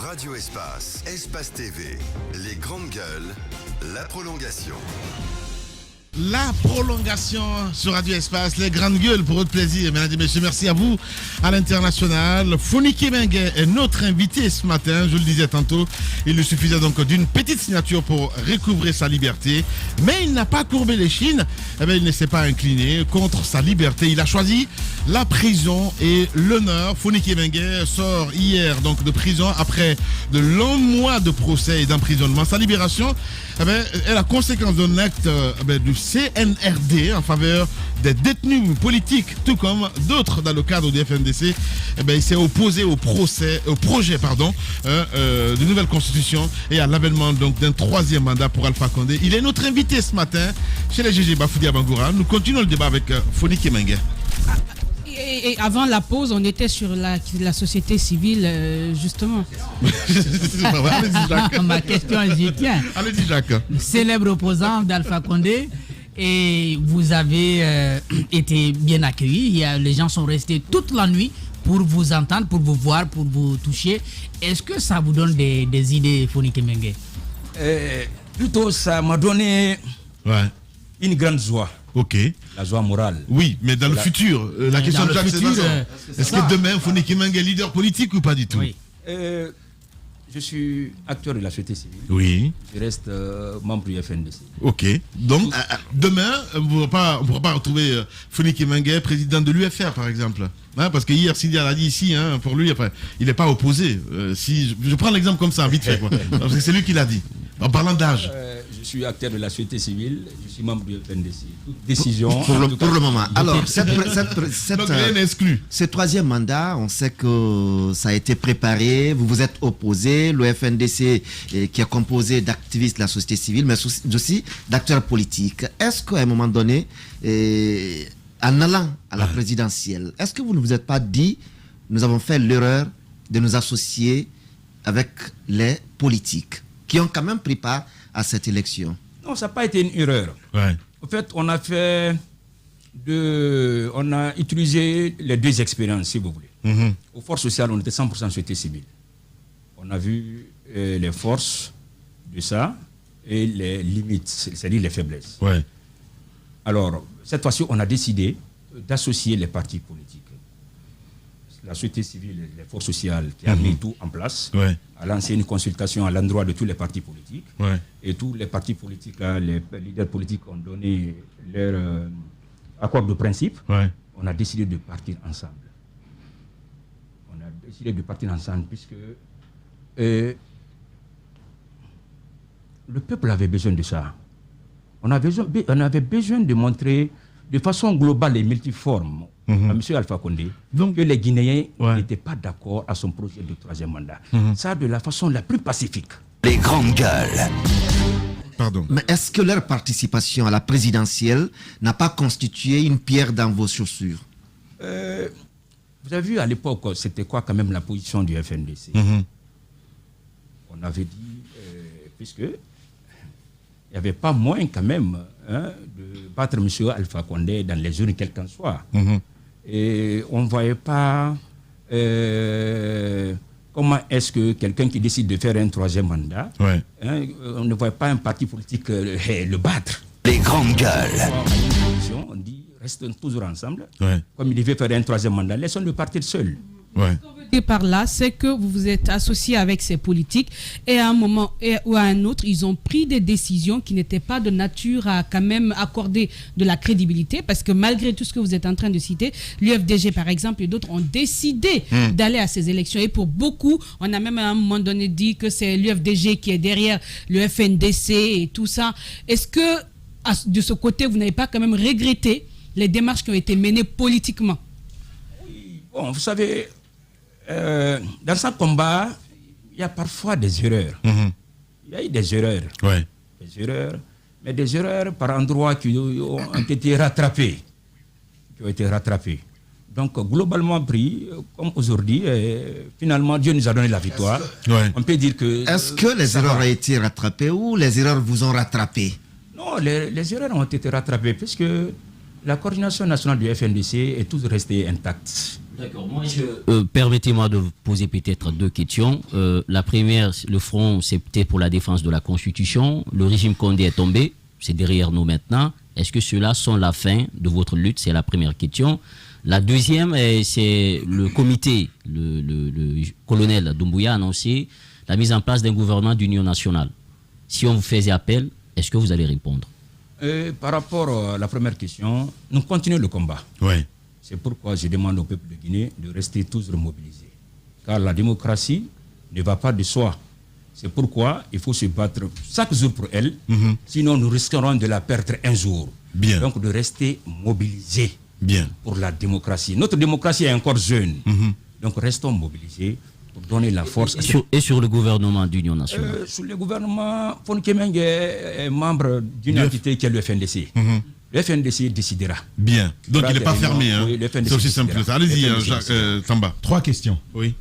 Radio Espace, Espace TV, les grandes gueules, la prolongation. La prolongation sur Radio Espace, les grandes gueules pour votre plaisir. Mesdames et messieurs, merci à vous à l'international. Fonike Mengue est notre invité ce matin, je le disais tantôt. Il lui suffisait donc d'une petite signature pour recouvrer sa liberté. Mais il n'a pas courbé les chines. Il ne s'est pas incliné contre sa liberté. Il a choisi la prison et l'honneur. Fonike Mengue sort hier donc de prison après de longs mois de procès et d'emprisonnement. Sa libération est la conséquence d'un acte du CNRD en faveur des détenus politiques, tout comme d'autres dans le cadre du FNDC. Il s'est opposé au projet de nouvelle constitution et à l'avènement donc d'un troisième mandat pour Alpha Condé. Il est notre invité ce matin chez les GG Bafoudia Bangoura. Nous continuons le débat avec Fonike Mengue. Et avant la pause, on était sur la société civile, justement. Allez-y, Jacques. Ma question, j'y tiens. Allez-y, Jacques. Célèbre opposant d'Alpha Condé, et vous avez été bien accueilli. Les gens sont restés toute la nuit pour vous entendre, pour vous voir, pour vous toucher. Est-ce que ça vous donne des idées, Fonike Mengue? Plutôt, ça m'a donné une grande joie. Ok. La joie morale. Oui, mais dans le futur, la question de Jacques, c'est est-ce que demain, Fonike Mengue est leader politique ou pas du tout? Oui. Je suis acteur de la société civile. Oui. Je reste membre du FNDC. Ok. Donc, demain, on ne pourra pas retrouver Fonike Mengue, président de l'UFR, par exemple. Parce que hier, Sidi a dit ici, pour lui, il n'est pas opposé. Si je prends l'exemple comme ça, vite fait, parce que c'est lui qui l'a dit. En parlant d'âge. Je suis acteur de la société civile, je suis membre du FNDC. Toute décision. Pour le moment. Alors, ce troisième mandat, on sait que ça a été préparé, vous vous êtes opposé, le FNDC qui est composé d'activistes de la société civile, mais aussi d'acteurs politiques. Est-ce qu'à un moment donné, en allant à la présidentielle, est-ce que vous ne vous êtes pas dit, nous avons fait l'erreur de nous associer avec les politiques qui ont quand même pris part à cette élection? Non, ça n'a pas été une erreur. Ouais. En fait, on a utilisé les deux expériences, si vous voulez. Mm-hmm. Aux forces sociales, on était 100% société civile. On a vu les forces de ça et les limites, c'est-à-dire les faiblesses. Ouais. Alors, cette fois-ci, on a décidé d'associer les partis politiques. La société civile et les forces sociales qui a mis tout en place, a lancé une consultation à l'endroit de tous les partis politiques. Et tous les partis politiques, les leaders politiques ont donné leur accord de principe. On a décidé de partir ensemble. Puisque le peuple avait besoin de ça. On avait besoin de montrer de façon globale et multiforme à M. Alpha Condé que les Guinéens n'étaient pas d'accord à son projet de troisième mandat. Ça, de la façon la plus pacifique. Les grandes gueules. Pardon. Mais est-ce que leur participation à la présidentielle n'a pas constitué une pierre dans vos chaussures? Vous avez vu à l'époque, c'était quoi quand même la position du FNDC? On avait dit, puisque il n'y avait pas moyen quand même de battre M. Alpha Condé dans les urnes, quel qu'en soit. Et on ne voyait pas comment est-ce que quelqu'un qui décide de faire un troisième mandat, on ne voyait pas un parti politique le battre. Les grandes gueules. On dit, restons toujours ensemble. Comme il devait faire un troisième mandat, laissons-le partir seul. Et par là, c'est que vous vous êtes associé avec ces politiques et à un moment ou à un autre, ils ont pris des décisions qui n'étaient pas de nature à quand même accorder de la crédibilité, parce que malgré tout ce que vous êtes en train de citer, l'UFDG par exemple et d'autres ont décidé d'aller à ces élections. Et pour beaucoup, on a même à un moment donné dit que c'est l'UFDG qui est derrière le FNDC et tout ça. Est-ce que de ce côté, vous n'avez pas quand même regretté les démarches qui ont été menées politiquement? Bon, vous savez, dans ce combat, il y a parfois des erreurs. Il y a eu des erreurs. Des erreurs, mais des erreurs par endroits qui ont été rattrapées. Donc, globalement pris, comme aujourd'hui, finalement, Dieu nous a donné la victoire. On peut dire que... Est-ce que les erreurs ont été rattrapées ou les erreurs vous ont rattrapé? Non, les erreurs ont été rattrapées puisque la coordination nationale du FNDC est toujours restée intacte. D'accord. Permettez-moi de vous poser peut-être deux questions. La première, le front, c'était pour la défense de la Constitution. Le régime Condé est tombé, c'est derrière nous maintenant. Est-ce que ceux-là sont la fin de votre lutte? C'est la première question. La deuxième, c'est le comité, le colonel Doumbouya a annoncé la mise en place d'un gouvernement d'union nationale. Si on vous faisait appel, est-ce que vous allez répondre? Par rapport à la première question, nous continuons le combat. Ouais. C'est pourquoi je demande au peuple de Guinée de rester toujours mobilisé. Car la démocratie ne va pas de soi. C'est pourquoi il faut se battre chaque jour pour elle. Sinon, nous risquerons de la perdre un jour. Bien. Donc, de rester mobilisé pour la démocratie. Notre démocratie est encore jeune. Donc, restons mobilisés pour donner la force. Et sur le gouvernement d'union nationale? Sur le gouvernement, Fonkemeng est membre d'une entité qui est le FNDC. Le FNDC décidera. Bien. Donc, il n'est pas fermé. Hein. Oui, c'est aussi simple que ça. Allez-y, Tamba. 3 questions. Oui.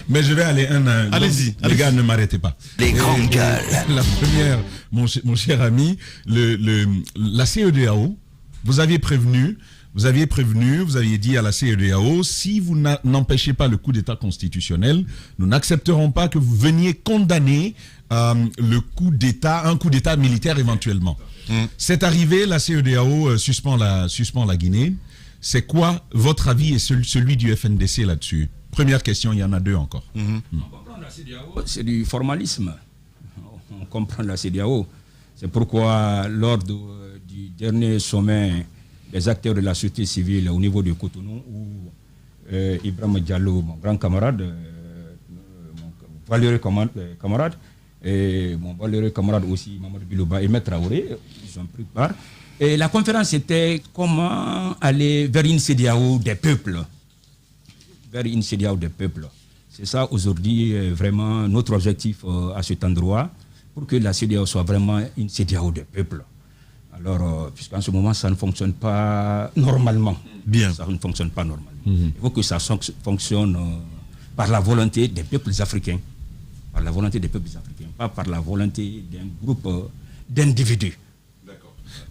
Mais je vais aller un à un. Allez-y. Les gars, ne m'arrêtez pas. Les grandes gueules. La première, mon cher ami, la CEDEAO, vous aviez prévenu, vous aviez dit à la CEDEAO, si vous n'empêchez pas le coup d'État constitutionnel, nous n'accepterons pas que vous veniez condamner le coup d'État, un coup d'État militaire éventuellement. C'est arrivé, la CEDEAO suspend la Guinée. C'est quoi votre avis et celui du FNDC là-dessus? Première question, il y en a deux encore. On comprend la CEDEAO, c'est du formalisme. On comprend la CEDEAO. C'est pourquoi lors du dernier sommet des acteurs de la société civile au niveau de Cotonou, où Ibrahim Diallo, mon grand camarade, mon valeureux camarade, et mon valeureux camarade aussi, Mamadou Bilouba et Maître Traoré, ils ont pris part. Et la conférence était comment aller vers une CEDEAO des peuples. Vers une CEDEAO des peuples. C'est ça aujourd'hui vraiment notre objectif à cet endroit, pour que la CEDEAO soit vraiment une CEDEAO des peuples. Alors, puisqu'en ce moment, ça ne fonctionne pas normalement. Bien. Ça ne fonctionne pas normalement. Il faut que ça fonctionne par la volonté des peuples africains. Par la volonté des peuples africains, pas par la volonté d'un groupe d'individus.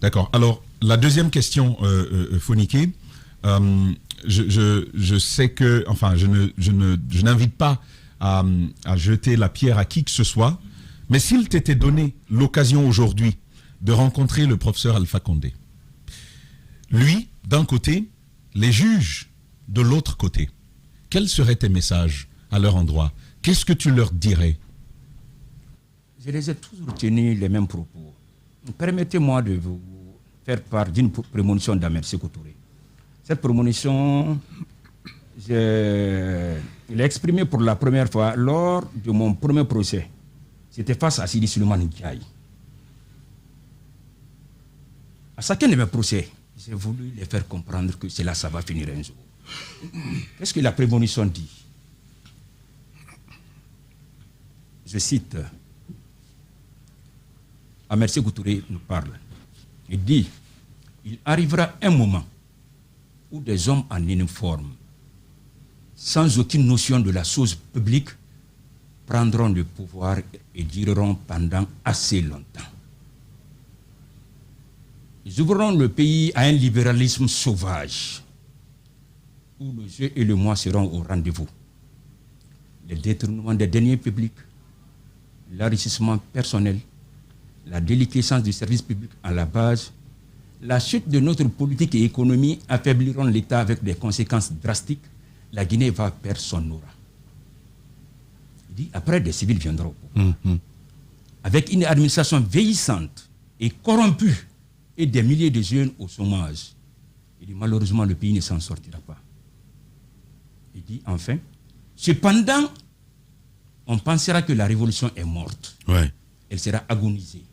D'accord. Alors, la deuxième question, Fonike, je sais que, enfin, je n'invite pas à jeter la pierre à qui que ce soit, mais s'il t'était donné l'occasion aujourd'hui de rencontrer le professeur Alpha Condé, lui, d'un côté, les juges de l'autre côté, quels seraient tes messages à leur endroit? Qu'est-ce que tu leur dirais? Je les ai toujours tenus les mêmes propos. Permettez-moi de vous faire part d'une prémonition d'Ahmed Sékou Touré. Cette prémonition, je l'ai exprimée pour la première fois lors de mon premier procès. C'était face à Sidi Suleiman Ndiaye. À chacun de mes procès, j'ai voulu les faire comprendre que cela, ça va finir un jour. Qu'est-ce que la prémonition dit? Je cite, Ahmed Sékou Touré nous parle. Il dit, il arrivera un moment où des hommes en uniforme, sans aucune notion de la chose publique, prendront le pouvoir et dureront pendant assez longtemps. Ils ouvriront le pays à un libéralisme sauvage, où le jeu et le moi seront au rendez-vous. Le détournement des deniers publics, l'enrichissement personnel, la déliquescence du service public à la base, la chute de notre politique et économie affaibliront l'État avec des conséquences drastiques. La Guinée va perdre son aura. Il dit, après, des civils viendront. Avec une administration vieillissante et corrompue et des milliers de jeunes au chômage. Il dit, malheureusement, le pays ne s'en sortira pas. Il dit, enfin, cependant, on pensera que la révolution est morte. Ouais. Elle sera agonisée,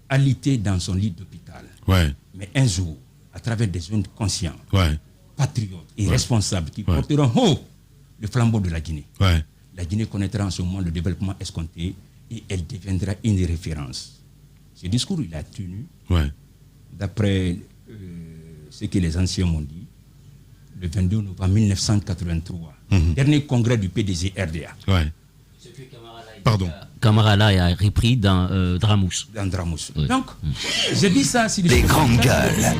alitée dans son lit d'hôpital. Ouais. Mais un jour, à travers des jeunes conscients, patriotes et responsables qui porteront haut le flambeau de la Guinée, la Guinée connaîtra en ce moment le développement escompté et elle deviendra une référence. Ce discours, il a tenu, d'après ce que les anciens m'ont dit, le 22 novembre 1983, dernier congrès du PDG RDA. Pardon. Camara a repris dans Dramous. Dans Dramous. Donc, je dis ça... Si les grandes gueules.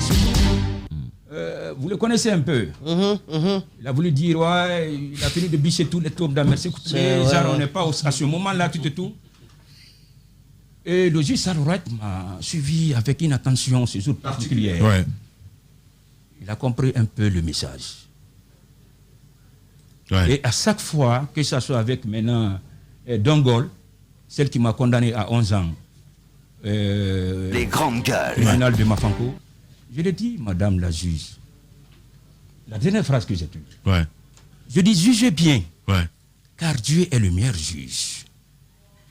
vous le connaissez un peu. Il a voulu dire, ouais, il a fini de bicher tous les tours d'Amérique. Écoutez, on n'est pas à ce moment-là, tout. Et le juge Salouret m'a suivi avec une attention ce jour particulière. Ouais. Il a compris un peu le message. Ouais. Et à chaque fois, que ce soit avec maintenant Dongol, celle qui m'a condamné à 11 ans, Les grandes gueules. tribunal de Mafanko, je l'ai dit, madame la juge, la dernière phrase que j'ai tenue, Ouais. je dis jugez bien, Ouais. car Dieu est le meilleur juge.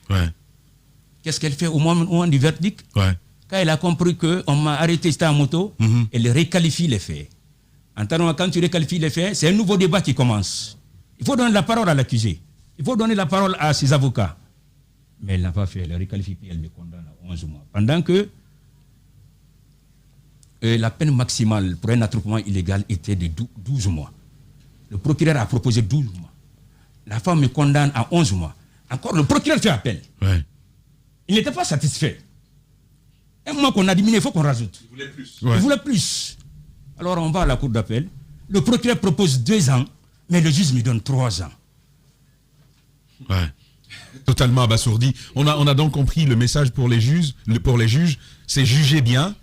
Ouais. Qu'est-ce qu'elle fait au moment du verdict? Ouais. Quand elle a compris qu'on m'a arrêté, c'était en moto, elle réqualifie les faits. En tant quand tu réqualifies les faits, c'est un nouveau débat qui commence. Il faut donner la parole à l'accusé. Il faut donner la parole à ses avocats. Mais elle n'a pas fait, elle réqualifie, puis elle me condamne à 11 mois. Pendant que la peine maximale pour un attroupement illégal était de 12 mois. Le procureur a proposé 12 mois. La femme me condamne à 11 mois. Encore, le procureur fait appel. Ouais. Il n'était pas satisfait. Un mois qu'on a diminué, il faut qu'on rajoute. Il voulait plus. Ouais. Il voulait plus. Alors on va à la cour d'appel. Le procureur propose 2 ans, mais le juge me donne 3 ans. Ouais. Totalement abasourdi. On a donc compris le message pour les juges, c'est juger bien.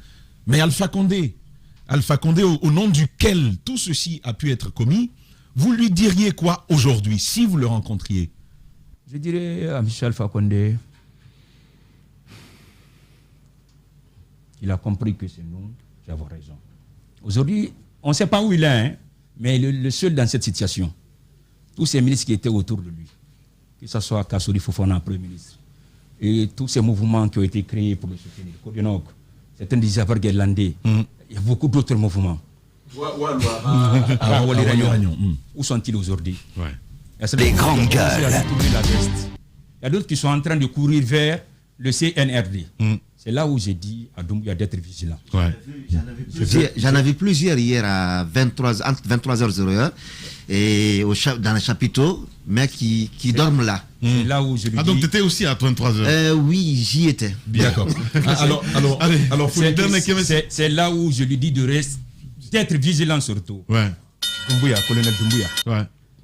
Mais Alpha Condé, au nom duquel tout ceci a pu être commis, vous lui diriez quoi aujourd'hui, si vous le rencontriez? Je dirais à M. Alpha Condé qu'il a compris que c'est nous qui avons raison. Aujourd'hui, on ne sait pas où il est, hein, mais le seul dans cette situation, tous ces ministres qui étaient autour de lui, que ce soit Kassouri Fofana, Premier ministre, et tous ces mouvements qui ont été créés pour le soutenir, Kodionok, certains des affaires guerlandais, il y a beaucoup d'autres mouvements. Où sont-ils aujourd'hui? Ouais. Les grandes gueules. Il y a d'autres qui sont en train de courir vers le CNRD. C'est là où j'ai dit à Doumbouya d'être vigilant. Ouais. J'en ai vu plusieurs hier à 23, entre 23h01 et dans les chapiteaux, mais qui dorment là. C'est là où je lui Ah, dis... donc tu étais aussi à 23h. Oui, j'y étais. D'accord. Alors, faut c'est là où je lui dis d'être vigilant surtout. Ouais. Doumbouya, colonel Doumbouya. Ouais.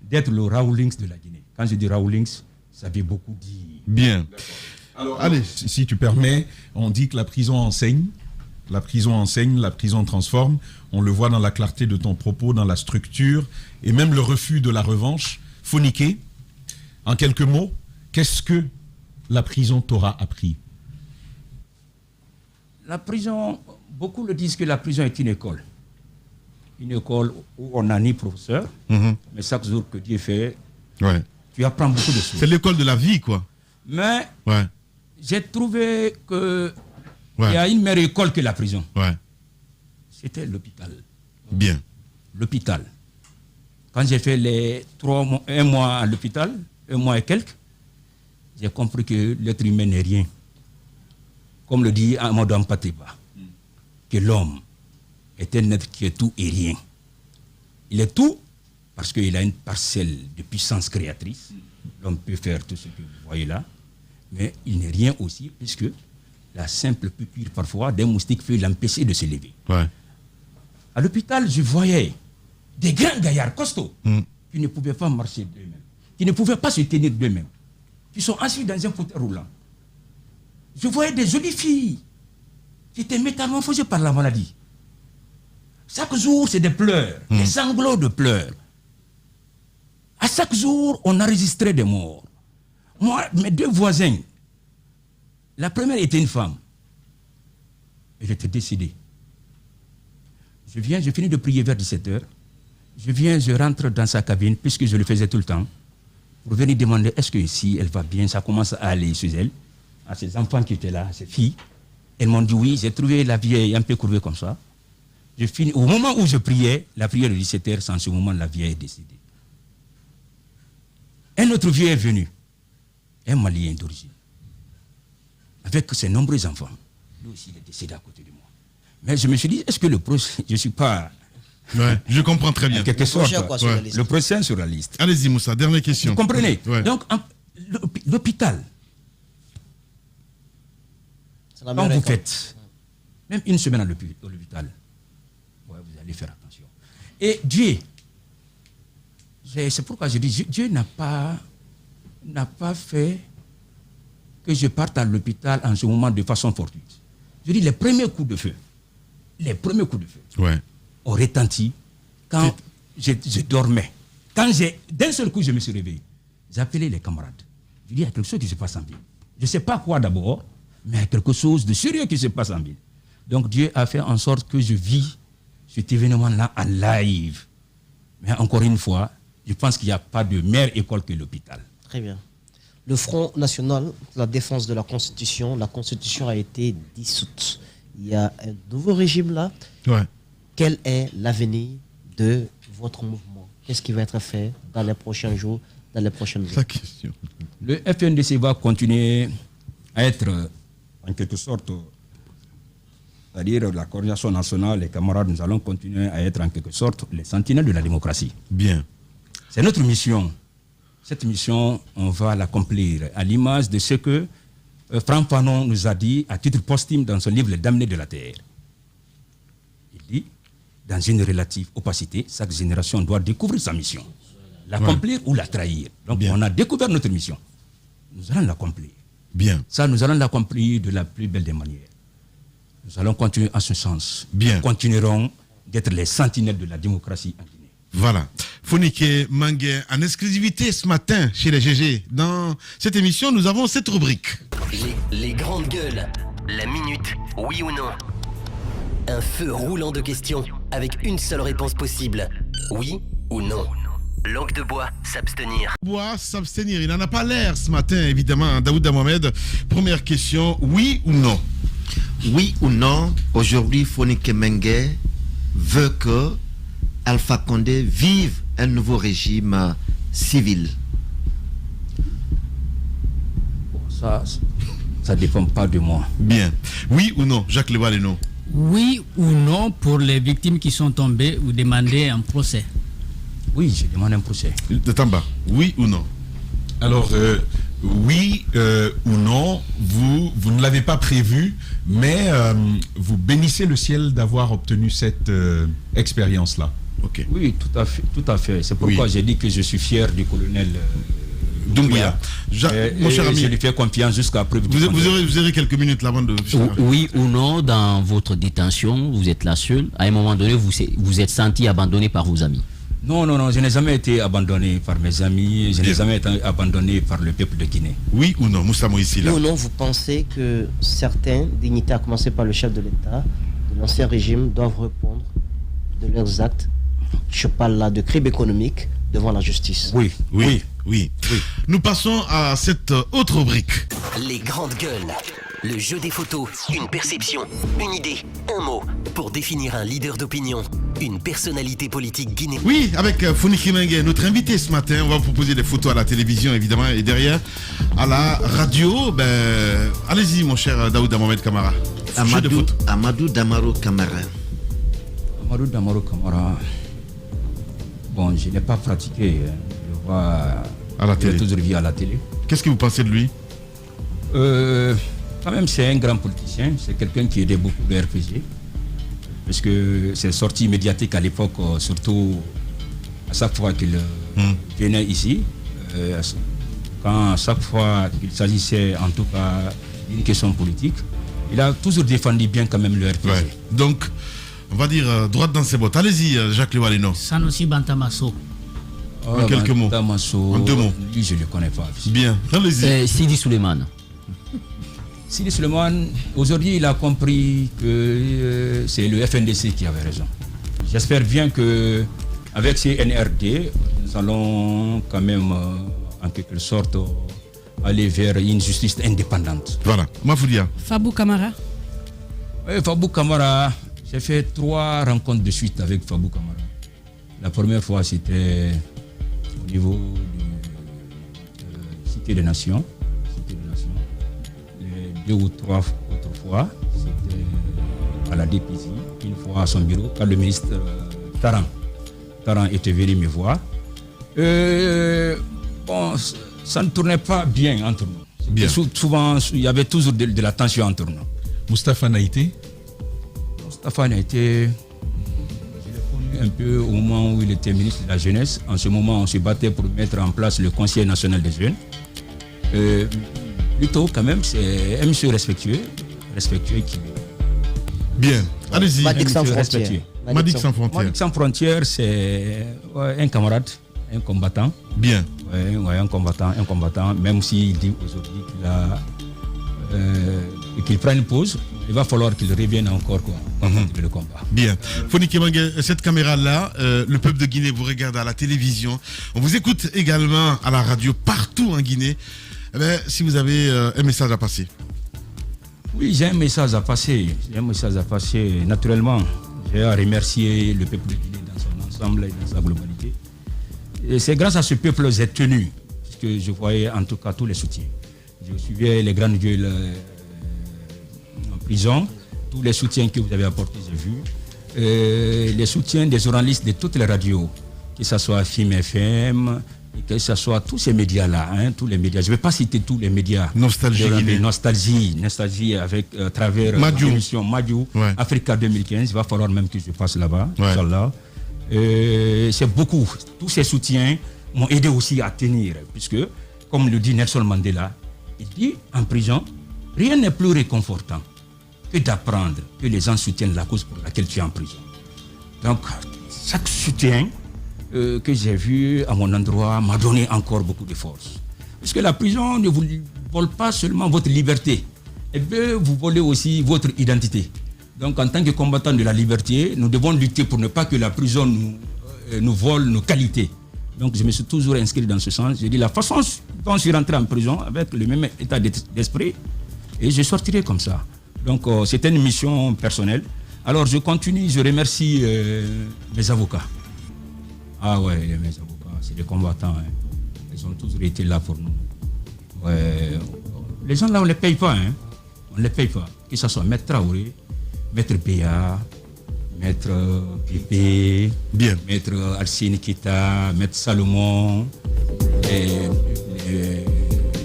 D'être le Rawlings de la Guinée. Quand je dis Rawlings, ça veut beaucoup dire. Bien. Alors, allez, si tu permets, on dit que la prison enseigne. La prison enseigne, la prison transforme. On le voit dans la clarté de ton propos, dans la structure, et même le refus de la revanche. Phoniqué, en quelques mots, qu'est-ce que la prison t'aura appris? La prison, beaucoup le disent que la prison est une école. Une école où on n'a ni professeur, mais chaque jour que Dieu fait, Ouais. tu apprends beaucoup de choses. C'est l'école de la vie, quoi. Mais Ouais. j'ai trouvé qu'il Ouais. y a une meilleure école que la prison. Ouais. C'était l'hôpital. Bien. L'hôpital. Quand j'ai fait un mois à l'hôpital, 1 mois et quelques, j'ai compris que l'être humain n'est rien. Comme le dit Amadou Ampateba, que l'homme est un être qui est tout et rien. Il est tout parce qu'il a une parcelle de puissance créatrice. L'homme peut faire tout ce que vous voyez là, mais il n'est rien aussi puisque la simple piqûre parfois d'un moustique peut l'empêcher de se lever. Ouais. À l'hôpital, je voyais des grands gaillards costauds qui ne pouvaient pas marcher d'eux-mêmes, qui ne pouvaient pas se tenir d'eux-mêmes, qui sont assis dans un fauteuil roulant. Je voyais des jolies filles qui étaient métamorphosées par la maladie. Chaque jour, c'est des pleurs, des sanglots de pleurs. À chaque jour, on enregistrait des morts. Moi, mes 2 voisins, la première était une femme. Elle était décédée. Je finis de prier vers 17h. Je rentre dans sa cabine, puisque je le faisais tout le temps, pour venir demander est-ce que ici, elle va bien. Ça commence à aller chez elle, à ses enfants qui étaient là, ses filles. Elles m'ont dit oui, j'ai trouvé la vieille un peu courbée comme ça. Au moment où je priais, la prière de 17h, en ce moment, la vieille est décédée. Un autre vieux est venu, un Malien d'origine, avec ses nombreux enfants. Lui aussi, il est décédé à côté de moi. Mais je me suis dit, est-ce que le procès, je ne suis pas... Ouais, je comprends très bien. En quelque sorte, Ouais. le procès est sur la liste. Allez-y, Moussa, dernière question. Vous comprenez? Ouais. Donc, l'hôpital, quand vous faites même une semaine à l'hôpital, ouais, vous d'aller faire attention. Et Dieu, c'est pourquoi je dis, Dieu n'a pas fait que je parte à l'hôpital en ce moment de façon fortuite. Je dis, les premiers coups de feu ont retenti quand je dormais. D'un seul coup, je me suis réveillé. J'ai appelé les camarades. Je dis, il y a quelque chose qui se passe en ville. Je ne sais pas quoi d'abord, mais il y a quelque chose de sérieux qui se passe en ville. Donc Dieu a fait en sorte que je vis cet événement-là en live. Mais encore une fois, je pense qu'il n'y a pas de meilleure école que l'hôpital. Très bien. Le Front National, la défense de la Constitution a été dissoute. Il y a un nouveau régime là. Ouais. Quel est l'avenir de votre mouvement? Qu'est-ce qui va être fait dans les prochains jours, dans les prochaines heures? Le FNDC va continuer à être, en quelque sorte, c'est-à-dire la coordination nationale, les camarades, nous allons continuer à être en quelque sorte les sentinelles de la démocratie. Bien. C'est notre mission. Cette mission, on va l'accomplir à l'image de ce que Franck Fanon nous a dit à titre posthume dans son livre Les Damnés de la Terre. Il dit, dans une relative opacité, chaque génération doit découvrir sa mission. L'accomplir ou la trahir. Donc on a découvert notre mission. Nous allons l'accomplir. Bien. Ça, nous allons l'accomplir de la plus belle des manières. Nous allons continuer en ce sens. Bien. Nous continuerons d'être les sentinelles de la démocratie en Guinée. Voilà. Founiké Mengué, en exclusivité ce matin chez les GG. Dans cette émission, nous avons cette rubrique. Les grandes gueules. La minute, oui ou non. Un feu roulant de questions avec une seule réponse possible. Oui ou non. Langue de bois, s'abstenir. Bois, s'abstenir. Il n'en a pas l'air ce matin, évidemment. Daouda Mohamed, première question, oui ou non? Oui ou non, aujourd'hui, Founiké Mengué veut que Alpha Condé vive un nouveau régime civil. Ça ne dépend pas de moi. Bien. Oui ou non, Jacques Leval et non? Oui ou non, pour les victimes qui sont tombées, vous demandez un procès? Oui, je demande un procès. De Tamba, oui ou non? Alors, oui ou non, vous ne l'avez pas prévu, mais vous bénissez le ciel d'avoir obtenu cette expérience-là. Okay. Oui, tout à fait. C'est pourquoi j'ai dit que je suis fier du colonel Doumbouya. Mon cher ami, je lui fais confiance jusqu'à preuve du contraire. Vous aurez quelques minutes là avant de... Oui ou non, dans votre détention, vous êtes la seule. À un moment donné, vous êtes senti abandonné par vos amis? Non, je n'ai jamais été abandonné par mes amis, je n'ai jamais été abandonné par le peuple de Guinée. Oui ou non, Moussa Moïsi là? Oui ou non, vous pensez que certains dignitaires, à commencer par le chef de l'État, de l'ancien régime, doivent répondre de leurs actes? Je parle là de crimes économiques devant la justice. Oui. Nous passons à cette autre rubrique. Les grandes gueules. Le jeu des photos, une perception, une idée, un mot pour définir un leader d'opinion, une personnalité politique guinéenne. Oui, avec Founiké Mengué, notre invité ce matin, on va vous proposer des photos à la télévision évidemment et derrière à la radio. Allez-y mon cher Daouda Mohamed Kamara. Amadou Damaro Kamara. Amadou Damaro Kamara. Bon, je n'ai pas pratiqué. Je vois à la télé. Toujours vu à la télé. Qu'est-ce que vous pensez de lui? Quand même, c'est un grand politicien. C'est quelqu'un qui aidait beaucoup le RPG. Parce que c'est sorti médiatique à l'époque, surtout à chaque fois qu'il venait ici. À chaque fois qu'il s'agissait, en tout cas, d'une question politique, il a toujours défendu bien quand même le RPG. Ouais. Donc, on va dire droite dans ses bottes. Allez-y, Jacques Levaleno. Sanossi Bantamasso. En quelques mots. En 2 mots. Lui, je ne le connais pas. Bien, allez-y. Sidi Souleymane. Sidi Souleymane, aujourd'hui, il a compris que c'est le FNDC qui avait raison. J'espère bien que avec ces NRD, nous allons quand même, en quelque sorte, aller vers une justice indépendante. Voilà. Mafoudia. Fabou Kamara. Oui, Fabou Kamara, j'ai fait 3 rencontres de suite avec Fabou Kamara. La première fois, c'était au niveau de Cité des Nations. Les 2 ou 3 autres fois, c'était à la DPC, une fois à son bureau, quand le ministre Taran était venu me voir. Bon, ça ne tournait pas bien entre nous. Bien. Souvent, il y avait toujours de la tension entre nous. Moustapha Naïté. Moustapha Naïté, je l'ai un peu au moment où il était ministre de la Jeunesse. En ce moment, on se battait pour mettre en place le Conseil national des jeunes. Plutôt, quand même, c'est un monsieur respectueux qui... Bien, allez-y. Madic sans frontières. Madic sans frontières. Madic sans frontières, c'est un camarade, un combattant. Bien. Ouais, un combattant, même s'il dit aujourd'hui qu'il prend une pause, il va falloir qu'il revienne encore le combat. Bien. Fonike Mengue, cette caméra-là, le peuple de Guinée vous regarde à la télévision. On vous écoute également à la radio partout en Guinée. Eh bien, si vous avez un message à passer. Oui, j'ai un message à passer. Naturellement, j'ai à remercier le peuple de Guinée dans son ensemble et dans sa globalité. Et c'est grâce à ce peuple que j'ai tenu, puisque je voyais en tout cas tous les soutiens. Je suivais les grandes gueules en prison, tous les soutiens que vous avez apportés, j'ai vu. Les soutiens des journalistes de toutes les radios, que ce soit FIM FM, que ce soit tous ces médias-là, tous les médias. Je ne vais pas citer tous les médias. Nostalgie avec à travers l'émission Madiou, Africa 2015. Il va falloir même que je passe là-bas, Inch'Allah. C'est beaucoup. Tous ces soutiens m'ont aidé aussi à tenir, puisque, comme le dit Nelson Mandela, il dit en prison, rien n'est plus réconfortant que d'apprendre que les gens soutiennent la cause pour laquelle tu es en prison. Donc, chaque soutien que j'ai vu à mon endroit m'a donné encore beaucoup de force. Parce que la prison ne vous vole pas seulement votre liberté, elle peut vous voler aussi votre identité. Donc en tant que combattant de la liberté, nous devons lutter pour ne pas que la prison nous vole nos qualités. Donc je me suis toujours inscrit dans ce sens. J'ai dit la façon dont je suis rentré en prison avec le même état d'esprit et je sortirai comme ça. Donc c'était une mission personnelle. Alors je continue, je remercie mes avocats. Ah ouais, mes avocats, c'est des combattants. Ils ont toujours été là pour nous. Ouais. Les gens là, on ne les paye pas. On ne les paye pas. Que ce soit Maître Traoré, Maître Béa, Maître Pépé, Maître Arsène Kita, Maître Salomon,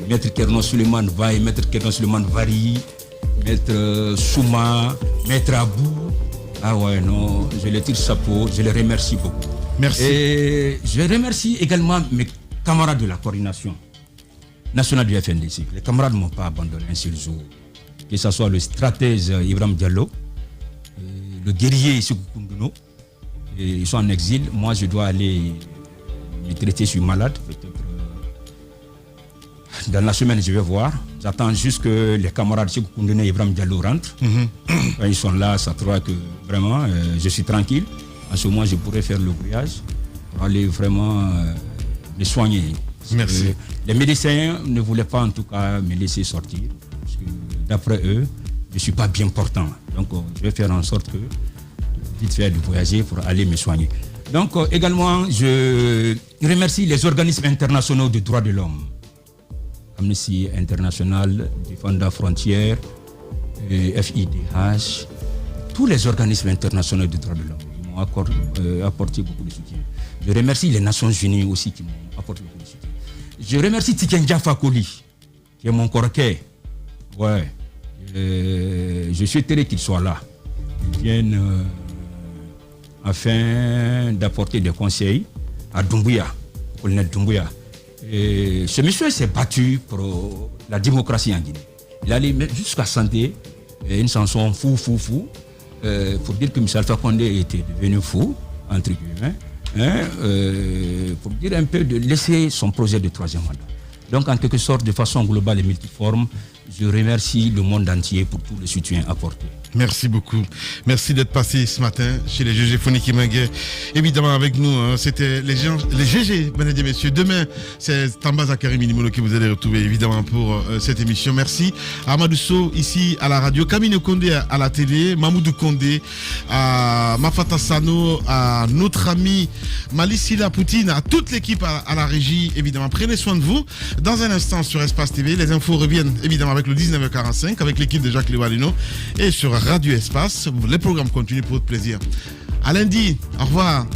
Maître Kernon Suleiman Vaï, Maître Kernon Suleiman Vari, Maître Souma, Maître Abou. Ah ouais, non, je les tire chapeau, je les remercie beaucoup. Merci. Et je remercie également mes camarades de la coordination nationale du FNDC. Les camarades ne m'ont pas abandonné un seul jour. Que ce soit le stratège Ibrahim Diallo, le guerrier Sékou Koundono. Ils sont en exil. Moi, je dois aller me traiter, je suis malade. Peut-être dans la semaine, je vais voir. J'attends juste que les camarades Sékou Koundono et Ibrahim Diallo rentrent. Quand ils sont là, ça trouve que vraiment, je suis tranquille. En ce moment, je pourrais faire le voyage pour aller vraiment les soigner. Merci. Les médecins ne voulaient pas en tout cas me laisser sortir. Parce que d'après eux, je ne suis pas bien portant. Donc je vais faire en sorte que vite faire de voyager pour aller me soigner. Donc également, je remercie les organismes internationaux de droits de l'homme. Amnesty International, Défendant Frontières, FIDH, tous les organismes internationaux de droits de l'homme. Apporté beaucoup de soutien. Je remercie les Nations Unies aussi qui m'ont apporté beaucoup de soutien. Je remercie Tikenja Fakoli, qui est mon corquet. Ouais. Je souhaiterais qu'il soit là. Il vienne afin d'apporter des conseils à Doumbouya, au colonel Doumbouya. Ce monsieur s'est battu pour la démocratie en Guinée. Il allait jusqu'à chanter une chanson fou, fou, fou. Pour dire que M. Alpha Condé était devenu fou, entre guillemets, pour dire un peu de laisser son projet de troisième mandat. Donc, en quelque sorte, de façon globale et multiforme, je remercie le monde entier pour tout le soutien apporté. Merci beaucoup. Merci d'être passé ce matin chez les GG Fonike Mengue. Évidemment, avec nous, c'était les GG, mesdames et messieurs. Demain, c'est Tamba Zakari Minimono que vous allez retrouver, évidemment, pour cette émission. Merci à Amadou Sow, ici à la radio, Kamine Kondé à la télé, Mamoudou Kondé, à Mafata Sano, à notre ami Malissila Poutine, à toute l'équipe à la régie, évidemment. Prenez soin de vous. Dans un instant, sur Espace TV, les infos reviennent, évidemment, avec le 19h45, avec l'équipe de Jacques Lévalino, et sur Radio Espace. Les programmes continuent pour votre plaisir. À lundi. Au revoir.